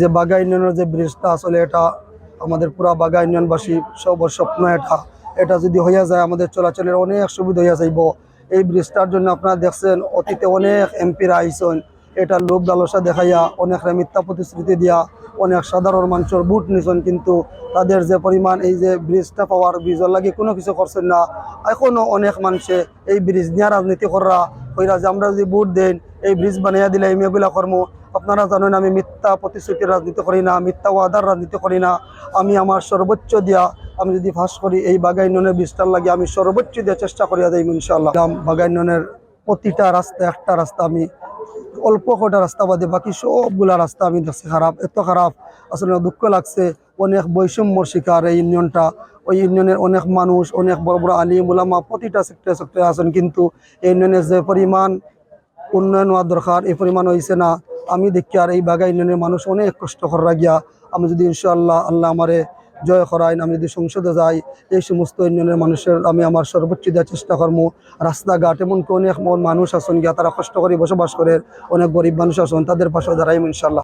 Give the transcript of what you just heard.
যে বাগা ইউনিয়নের যে ব্রিজটা আসলে এটা আমাদের পুরা বাগা ইউনিয়নবাসী সবার স্বপ্ন। এটা যদি হইয়া যায় আমাদের চলাচলের অনেক সুবিধা হইয়া যাইব। এই ব্রিজটার জন্য আপনারা দেখছেন অতীতে অনেক এমপিরা আইসন, এটা লোক লালসা দেখাইয়া অনেকরা মিথ্যা প্রতিশ্রুতি দিয়া অনেক সাধারণ মানুষের বুট নিছেন, কিন্তু তাদের যে পরিমাণ এই যে ব্রিজটা পাওয়ার ব্রিজের লাগে কোনো কিছু করছেন না। এখনও অনেক মানুষে এই ব্রিজ নিয়ে রাজনীতি করা হইরা যে আমরা যদি বুট দেন এই ব্রিজ বানাইয়া দিলে এই মেয়েগুলা কর্ম। আপনারা জানেন আমি মিথ্যা প্রতিশ্রুতির রাজনীতি করি না, মিথ্যা ওয়াদার রাজনীতি করি না। আমি আমার সর্বোচ্চ দিয়া আমি যদি ফাঁস করি এই বাগা ইউনিয়নের ব্রিজটার লাগে আমি সর্বোচ্চ দিয়ে চেষ্টা করিয়া যাই ইনশাআল্লাহ। বাগা ইউনিয়নের প্রতিটা রাস্তা একটা রাস্তা আমি অল্প কটা রাস্তা বাদে বাকি সবগুলা রাস্তা আমি দেখছি খারাপ, এত খারাপ আসলে দুঃখ লাগছে। অনেক বৈষম্যর শিকার এই ইউনিয়নটা। ওই ইউনিয়নের অনেক মানুষ, অনেক বড় বড় আলিম উলামা প্রতিটা সেক্টরে সেক্টরে আছেন, কিন্তু এই ইউনিয়নের যে পরিমাণ উন্নয়ন হওয়ার দরকার এই পরিমাণ হয়েছে না। আমি দেখি আর এই বাগা ইউনিয়নের মানুষ অনেক কষ্ট করা গিয়া আমি যদি ইনশাআল্লাহ আল্লাহ আমারে জয় করাইন, আমি যদি সংসদে যাই এই সমস্ত ইউনিয়নের মানুষের আমি আমার সর্বোচ্চ দেওয়ার চেষ্টা করবো। রাস্তাঘাট এমনকি অনেক মানুষ আছেন গিয়া তারা কষ্ট করে বসবাস করে, অনেক গরিব মানুষ আছেন, তাদের পাশে দাঁড়াইম ইনশাআল্লাহ।